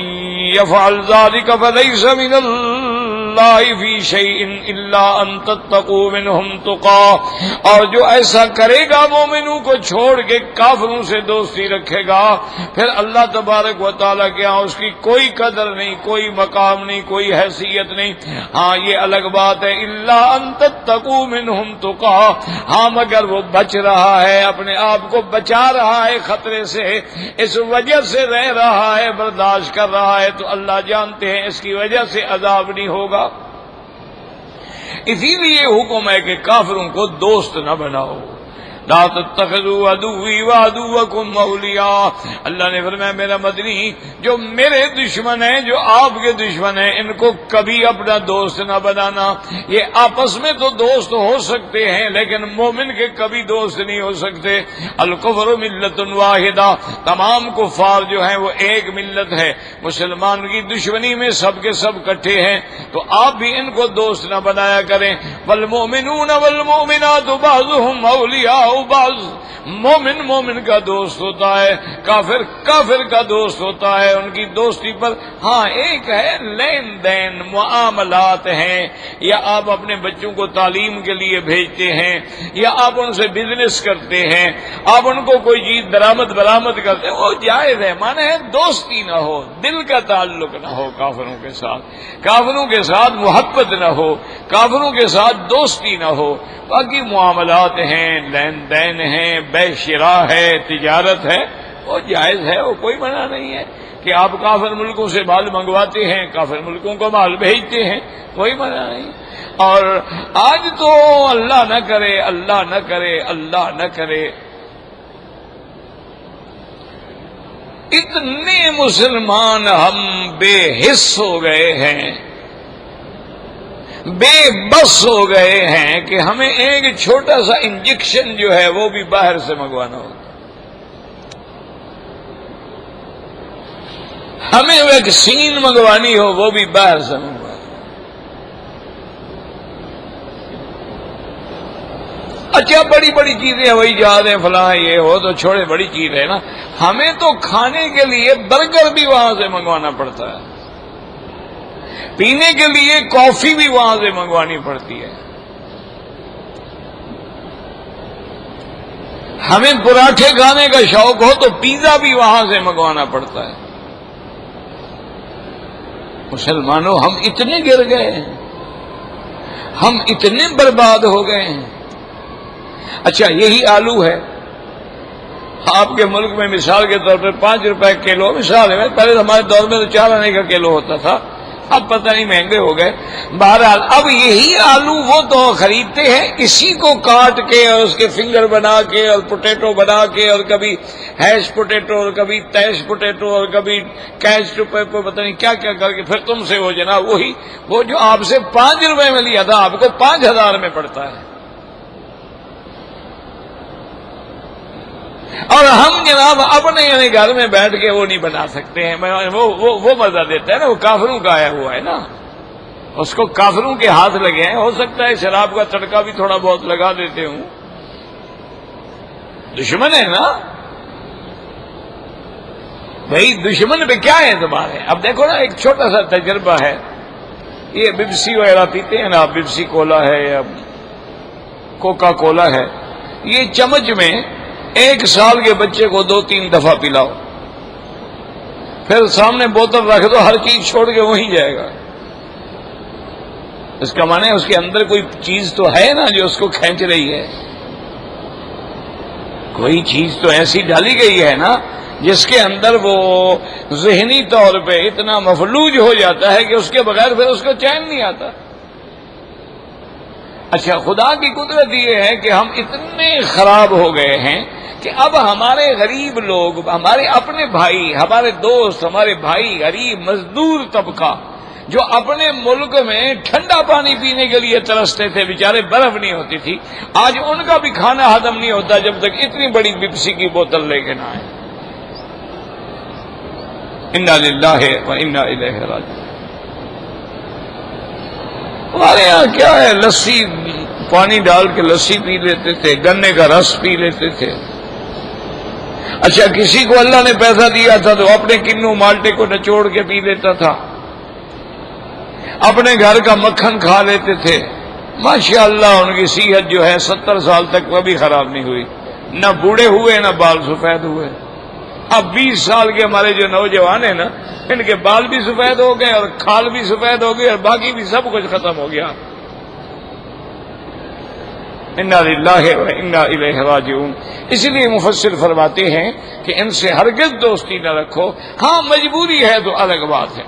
يفعل ذلك فليس من اللہ فی شیء الا ان تتقوا منهم تقا، اور جو ایسا کرے گا مومنوں کو چھوڑ کے کافروں سے دوستی رکھے گا، پھر اللہ تبارک و تعالیٰ کے ہاں اس کی کوئی قدر نہیں، کوئی مقام نہیں، کوئی حیثیت نہیں. ہاں یہ الگ بات ہے الا ان تتقوا منهم تقا، ہاں مگر وہ بچ رہا ہے، اپنے آپ کو بچا رہا ہے خطرے سے، اس وجہ سے رہ رہا ہے، برداشت کر رہا ہے، تو اللہ جانتے ہیں اس کی وجہ سے عذاب نہیں ہوگا. اسی لیے حکم ہے کہ کافروں کو دوست نہ بناؤ. لا تتخذوا عدوی وعدوکم اولیاء. اللہ نے فرمایا میرا مدنی جو میرے دشمن ہیں، جو آپ کے دشمن ہیں، ان کو کبھی اپنا دوست نہ بنانا. یہ آپس میں تو دوست ہو سکتے ہیں لیکن مومن کے کبھی دوست نہیں ہو سکتے. الکفر ملت واحدہ، تمام کفار جو ہیں وہ ایک ملت ہے. مسلمان کی دشمنی میں سب کے سب کٹھے ہیں، تو آپ بھی ان کو دوست نہ بنایا کریں. والمؤمنون والمؤمنات بعضهم اولیاء بعض، مومن کا دوست ہوتا ہے، کافر کا دوست ہوتا ہے. ان کی دوستی پر ہاں ایک ہے لین دین، معاملات ہیں، یا آپ اپنے بچوں کو تعلیم کے لیے بھیجتے ہیں، یا آپ ان سے بزنس کرتے ہیں، آپ ان کو کوئی چیز برامد کرتے ہیں، وہ جائز ہے. مانا ہے دوستی نہ ہو، دل کا تعلق نہ ہو کافروں کے ساتھ، کافروں کے ساتھ محبت نہ ہو، کافروں کے ساتھ دوستی نہ ہو. باقی معاملات ہیں، لین دین ہیں، بے شراء ہے، تجارت ہے، وہ جائز ہے، وہ کوئی منع نہیں ہے کہ آپ کافر ملکوں سے مال منگواتے ہیں، کافر ملکوں کو مال بھیجتے ہیں، کوئی منع نہیں. اور آج تو اللہ نہ کرے اتنے مسلمان ہم بے حس ہو گئے ہیں، بے بس ہو گئے ہیں کہ ہمیں ایک چھوٹا سا انجیکشن جو ہے وہ بھی باہر سے منگوانا ہوتا. ہمیں ویکسین منگوانی ہو وہ بھی باہر سے منگوانا. اچھا بڑی چیزیں ہوائی جہاز ہیں فلاں یہ ہو تو چھوڑے، بڑی چیز ہے نا. ہمیں تو کھانے کے لیے برگر بھی وہاں سے منگوانا پڑتا ہے، پینے کے لیے کافی بھی وہاں سے منگوانی پڑتی ہے. ہمیں پراٹھے کھانے کا شوق ہو تو پیزا بھی وہاں سے منگوانا پڑتا ہے. مسلمانوں ہم اتنے گر گئے ہیں، ہم اتنے برباد ہو گئے ہیں. اچھا یہی آلو ہے آپ کے ملک میں مثال کے طور پر 5 روپے کلو، مثال ہے، پہلے ہمارے دور میں تو 4 آنے کا کلو ہوتا تھا، اب پتہ نہیں مہنگے ہو گئے. بہرحال اب یہی آلو وہ تو خریدتے ہیں، اسی کو کاٹ کے اور اس کے فنگر بنا کے اور پوٹیٹو بنا کے، اور کبھی ہیش پوٹیٹو اور کبھی تیش پوٹیٹو اور کبھی کیش ٹوپیٹو، پتہ نہیں کیا کر کے پھر تم سے وہ جناب وہی وہ جو آپ سے 5 روپے میں لیا تھا آپ کو 5000 میں پڑتا ہے. اور ہم جناب اپنے یعنی گھر میں بیٹھ کے وہ نہیں بنا سکتے ہیں. وہ مزہ دیتا ہے نا، وہ کافروں کا آیا ہوا ہے نا، اس کو کافروں کے ہاتھ لگے ہیں. ہو سکتا ہے شراب کا تڑکا بھی تھوڑا بہت لگا دیتے ہوں، دشمن ہے نا بھائی، دشمن پہ کیا ہے تمہارے. اب دیکھو نا ایک چھوٹا سا تجربہ ہے، یہ بپسی وغیرہ پیتے ہیں نا، بپسی کولا ہے یا کوکا کولا ہے، یہ چمچ میں 1 سال کے بچے کو 2-3 دفعہ پلاؤ، پھر سامنے بوتل رکھ دو، ہر چیز چھوڑ کے وہیں جائے گا. اس کا معنی ہے اس کے اندر کوئی چیز تو ہے نا جو اس کو کھینچ رہی ہے، کوئی چیز تو ایسی ڈالی گئی ہے نا جس کے اندر وہ ذہنی طور پہ اتنا مفلوج ہو جاتا ہے کہ اس کے بغیر پھر اس کو چین نہیں آتا. اچھا خدا کی قدرت یہ ہے کہ ہم اتنے خراب ہو گئے ہیں کہ اب ہمارے غریب لوگ، ہمارے اپنے بھائی، ہمارے دوست، ہمارے بھائی غریب مزدور طبقہ جو اپنے ملک میں ٹھنڈا پانی پینے کے لیے ترستے تھے، بیچارے برف نہیں ہوتی تھی، آج ان کا بھی کھانا ہضم نہیں ہوتا جب تک اتنی بڑی پیپسی کی بوتل لے کے نہ آئے۔ انا للہ و انا الیہ راجعون۔ ہمارے یہاں کیا ہے، لسی پانی ڈال کے لسی پی لیتے تھے، گنے کا رس پی لیتے تھے۔ اچھا کسی کو اللہ نے پیسہ دیا تھا تو اپنے کنو مالٹے کو نچوڑ کے پی لیتا تھا، اپنے گھر کا مکھن کھا لیتے تھے۔ ماشاءاللہ ان کی صحت جو ہے 70 سال تک کبھی خراب نہیں ہوئی، نہ بوڑھے ہوئے نہ بال سفید ہوئے۔ اب 20 سال کے ہمارے جو نوجوان ہیں نا، ان کے بال بھی سفید ہو گئے اور کھال بھی سفید ہو گئی اور باقی بھی سب کچھ ختم ہو گیا۔ انا للہ و انا الیہ راجعون۔ اس لیے مفسر فرماتے ہیں کہ ان سے ہرگز دوستی نہ رکھو، ہاں مجبوری ہے تو الگ بات ہے۔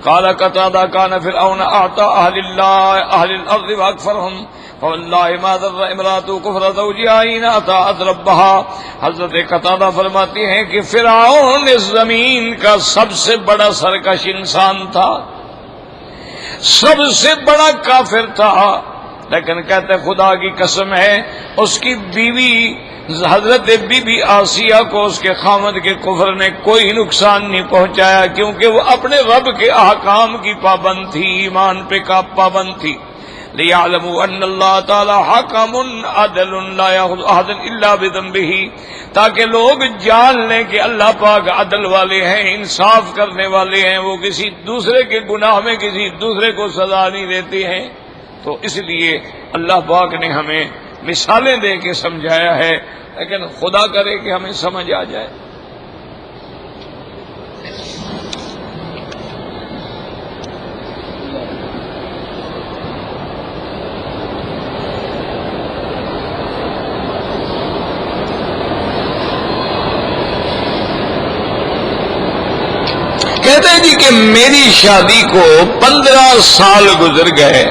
قال قتادہ کان فرعون اعطى اہل الارض واکثرهم فواللہ ما ضر امرأة کفر زوجها حين اطاعت ربها۔ حضرت قتادہ فرماتے ہیں کہ فرعون اس زمین کا سب سے بڑا سرکش انسان تھا، سب سے بڑا کافر تھا، لیکن کہتے خدا کی قسم ہے اس کی بیوی حضرت بی بی آسیہ کو اس کے خامد کے کفر نے کوئی نقصان نہیں پہنچایا، کیونکہ وہ اپنے رب کے احکام کی پابند تھی، ایمان پہ کا پابند تھی۔ لِيَعْلَمُوا أَنَّ اللَّهَ تَعَالَى حَكَمٌ عَدْلٌ لَا يَأْخُذُ أَحَدًا إِلَّا بِذَنبِهِ، تاکہ لوگ جان لیں کہ اللہ پاک عدل والے ہیں، انصاف کرنے والے ہیں، وہ کسی دوسرے کے گناہ میں کسی دوسرے کو سزا نہیں دیتے ہیں۔ تو اس لیے اللہ پاک نے ہمیں مثالیں دے کے سمجھایا ہے، لیکن خدا کرے کہ ہمیں سمجھ آ جائے۔ کہتے ہیں جی کہ میری شادی کو 15 سال گزر گئے،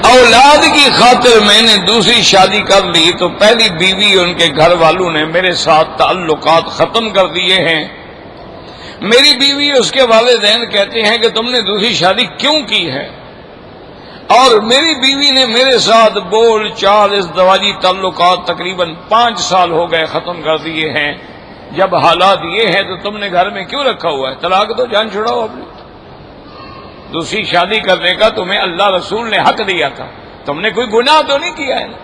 اولاد کی خاطر میں نے دوسری شادی کر لی تو پہلی بیوی ان کے گھر والوں نے میرے ساتھ تعلقات ختم کر دیے ہیں۔ میری بیوی اس کے والدین کہتے ہیں کہ تم نے دوسری شادی کیوں کی ہے، اور میری بیوی نے میرے ساتھ بول چال ازدواجی تعلقات تقریباً 5 سال ہو گئے ختم کر دیے ہیں۔ جب حالات یہ ہیں تو تم نے گھر میں کیوں رکھا ہوا ہے، طلاق دو، جان چھڑاؤ اپنی۔ دوسری شادی کرنے کا تمہیں اللہ رسول نے حق دیا تھا، تم نے کوئی گناہ تو نہیں کیا ہے نا،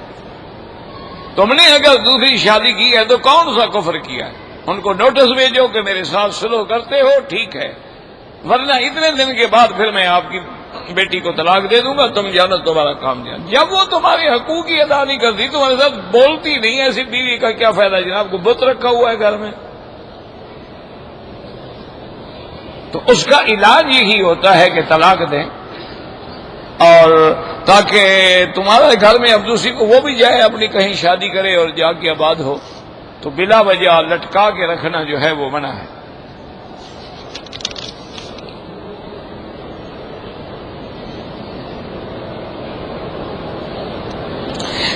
تم نے اگر دوسری شادی کی ہے تو کون سا کفر کیا ہے؟ ان کو نوٹس بھیجو کہ میرے ساتھ سلو کرتے ہو ٹھیک ہے، ورنہ اتنے دن کے بعد پھر میں آپ کی بیٹی کو طلاق دے دوں گا، تم جانا تمہارا کام جانا۔ جب وہ تمہارے حقوق کی ادا نہیں کرتی، تمہارے ساتھ بولتی نہیں، ایسی بیوی کا کیا فائدہ جناب، کو بت رکھا ہوا ہے گھر میں۔ تو اس کا علاج یہی ہوتا ہے کہ طلاق دیں، اور تاکہ تمہارے گھر میں اب دوسری کو وہ بھی جائے اپنی کہیں شادی کرے اور جا کے آباد ہو، تو بلا وجہ لٹکا کے رکھنا جو ہے وہ منع ہے۔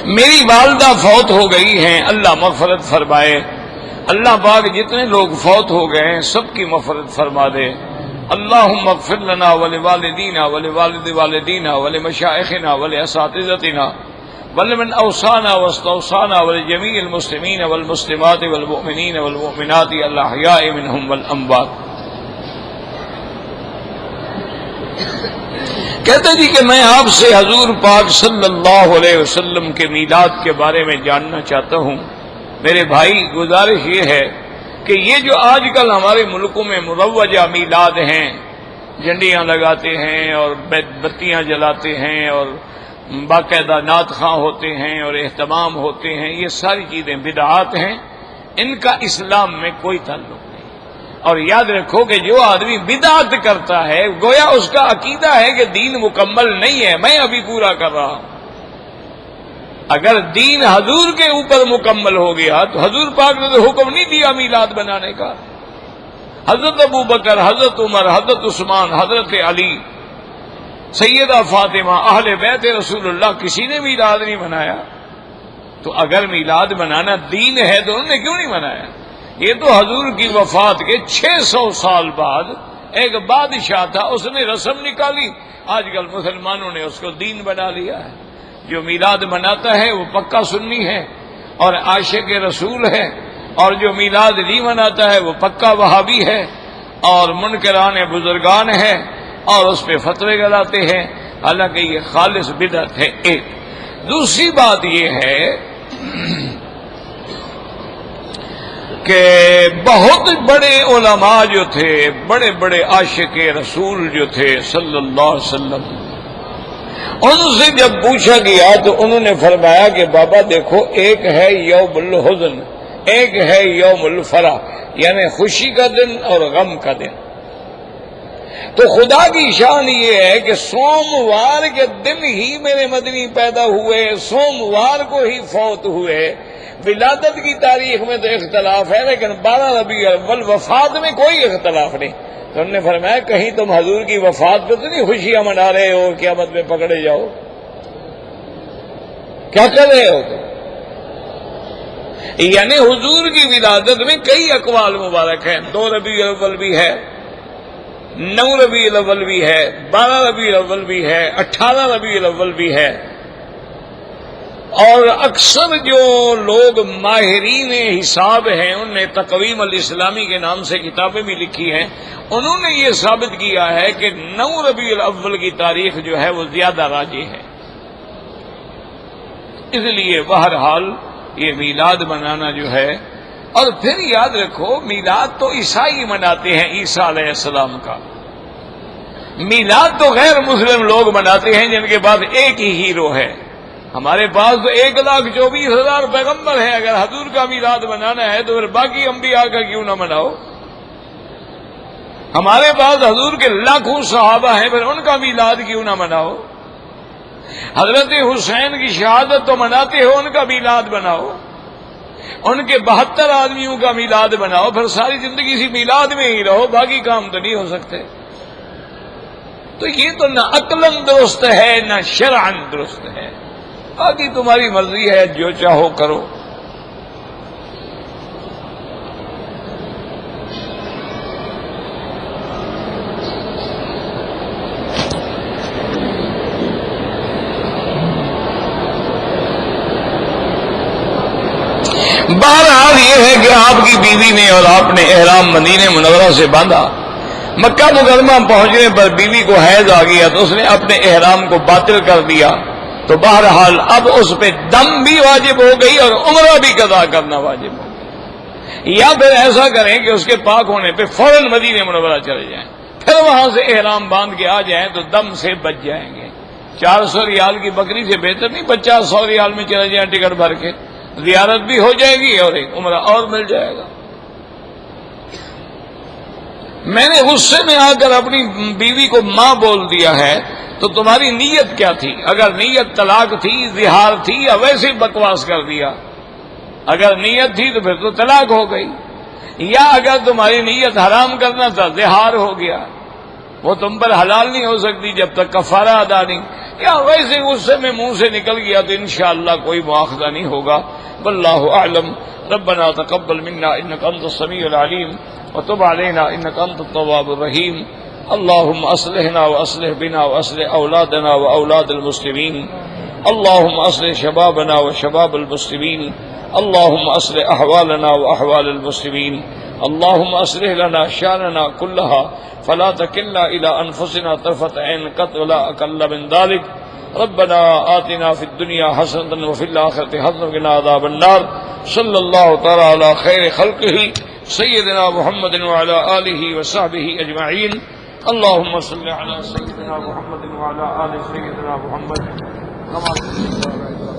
میری والدہ فوت ہو گئی ہیں، اللہ مغفرت فرمائے۔ اللہ پاک جتنے لوگ فوت ہو گئے ہیں سب کی مغفرت فرما دے۔ اللہم اغفر لنا ولوالدینا ولوالد والدینا ولمشائخنا ولاساتذتنا ولمن اوصانا واستوصانا ولجميع المسلمین والمسلمات والمؤمنین والمؤمنات الاحیاء منهم والاموات۔ کہتے جی کہ میں آپ سے حضور پاک صلی اللہ علیہ وسلم کے میلاد کے بارے میں جاننا چاہتا ہوں۔ میرے بھائی گزارش یہ ہے کہ یہ جو آج کل ہمارے ملکوں میں مروجہ میلاد ہیں، جھنڈیاں لگاتے ہیں اور بتیاں جلاتے ہیں اور باقاعدہ نعت خواں ہوتے ہیں اور اہتمام ہوتے ہیں، یہ ساری چیزیں بدعات ہیں، ان کا اسلام میں کوئی تعلق نہیں۔ اور یاد رکھو کہ جو آدمی بدعت کرتا ہے گویا اس کا عقیدہ ہے کہ دین مکمل نہیں ہے، میں ابھی پورا کر رہا ہوں۔ اگر دین حضور کے اوپر مکمل ہو گیا تو حضور پاک نے تو حکم نہیں دیا میلاد بنانے کا۔ حضرت ابو بکر، حضرت عمر، حضرت عثمان، حضرت علی، سیدہ فاطمہ، اہل بیت رسول اللہ، کسی نے میلاد نہیں منایا۔ تو اگر میلاد بنانا دین ہے تو انہوں نے کیوں نہیں منایا؟ یہ تو حضور کی وفات کے 600 سال بعد ایک بادشاہ تھا، اس نے رسم نکالی، آج کل مسلمانوں نے اس کو دین بنا لیا ہے۔ جو میلاد مناتا ہے وہ پکا سنی ہے اور عاشق رسول ہے، اور جو میلاد نہیں مناتا ہے وہ پکا وہابی ہے اور منکران بزرگان ہے اور اس پہ فتوے گلاتے ہیں، حالانکہ یہ خالص بدعت ہے۔ ایک دوسری بات یہ ہے کہ بہت بڑے علماء جو تھے، بڑے بڑے عاشق رسول جو تھے صلی اللہ علیہ وسلم، ان سے جب پوچھا گیا تو انہوں نے فرمایا کہ بابا دیکھو، ایک ہے یوم الحزن، ایک ہے یوم الفرح، یعنی خوشی کا دن اور غم کا دن۔ تو خدا کی شان یہ ہے کہ سوموار کے دن ہی میرے مدنی پیدا ہوئے، سوموار کو ہی فوت ہوئے۔ ولادت کی تاریخ میں تو اختلاف ہے، لیکن 12 ربیع الاول وفات میں کوئی اختلاف نہیں۔ تو انہوں نے فرمایا کہیں تم حضور کی وفات پہ تو نہیں خوشیاں منا رہے ہو، قیامت میں پکڑے جاؤ؟ کیا کر رہے ہو تم؟ یعنی حضور کی ولادت میں کئی اقوال مبارک ہیں، 2 ربیع الاول بھی ہے، 9 ربیع الاول بھی ہے، 12 ربیع الاول بھی ہے، 18 ربیع الاول بھی ہے۔ اور اکثر جو لوگ ماہرین حساب ہیں، انہوں نے تقویم الاسلامی کے نام سے کتابیں بھی لکھی ہیں، انہوں نے یہ ثابت کیا ہے کہ 9 ربیع الاول کی تاریخ جو ہے وہ زیادہ راجح ہے۔ اس لیے بہرحال یہ میلاد منانا جو ہے، اور پھر یاد رکھو میلاد تو عیسائی مناتے ہیں عیسیٰ علیہ السلام کا، میلاد تو غیر مسلم لوگ مناتے ہیں جن کے پاس ایک ہی ہیرو ہے۔ ہمارے پاس تو 1,24,000 پیغمبر ہیں، اگر حضور کا میلاد منانا ہے تو پھر باقی انبیاء کا کیوں نہ مناؤ؟ ہمارے پاس حضور کے لاکھوں صحابہ ہیں، پھر ان کا میلاد کیوں نہ مناؤ؟ حضرت حسین کی شہادت تو مناتے ہو، ان کا میلاد بناؤ، ان کے 72 آدمیوں کا میلاد بناؤ، پھر ساری زندگی اسی میلاد میں ہی رہو، باقی کام تو نہیں ہو سکتے۔ تو یہ تو نہ عقلاً درست ہے نہ شرعاً درست ہے، باقی تمہاری مرضی ہے، جو چاہو کرو۔ بہرحال یہ ہے کہ آپ کی بیوی نے اور آپ نے احرام مدینہ منورہ سے باندھا، مکہ مکرمہ پہنچنے پر بیوی کو حیض آ گیا تو اس نے اپنے احرام کو باطل کر دیا، تو بہرحال اب اس پہ دم بھی واجب ہو گئی اور عمرہ بھی قضا کرنا واجب ہو گئی۔ یا پھر ایسا کریں کہ اس کے پاک ہونے پہ فوراً مدینہ منورہ چلے جائیں، پھر وہاں سے احرام باندھ کے آ جائیں تو دم سے بچ جائیں گے۔ 400 ریال کی بکری سے بہتر نہیں 50-100 ریال میں چلے جائیں ٹکٹ بھر کے، زیارت بھی ہو جائے گی اور ایک عمرہ اور مل جائے گا۔ میں نے غصے میں آ کر اپنی بیوی کو ماں بول دیا ہے، تو تمہاری نیت کیا تھی؟ اگر نیت طلاق تھی، زہار تھی، یا ویسے بکواس کر دیا؟ اگر نیت تھی تو پھر تو طلاق ہو گئی، یا اگر تمہاری نیت حرام کرنا تھا زہار ہو گیا، وہ تم پر حلال نہیں ہو سکتی جب تک کفارہ ادا نہیں، یا ویسے غصے میں منہ سے نکل گیا تو انشاءاللہ کوئی مواخذہ نہیں ہوگا۔ واللہ اعلم۔ ربنا تقبل منا انك انت السميع العليم وتب علينا انك انت التواب الرحيم۔ اللهم اصلحنا واصلح بنا واصلح اولادنا واولاد المسلمين، اللهم اصلح شبابنا وشباب المسلمين، اللهم اصلح احوالنا واحوال المسلمين، اللهم اصلح لنا شاننا كلها فلا تكلنا الى انفسنا طرفة عين قط ولا اقل من ذلك۔ ربنا آتنا في الدنيا حسنة وفي الآخرة حسنة وقنا عذاب النار۔ صلی اللہ تعالی علی خیر خلقہ سیدنا محمد وعلى آلہ وصحبہ اجمعین۔ اللهم صل على سيدنا محمد وعلى آل سيدنا محمد كما صليت على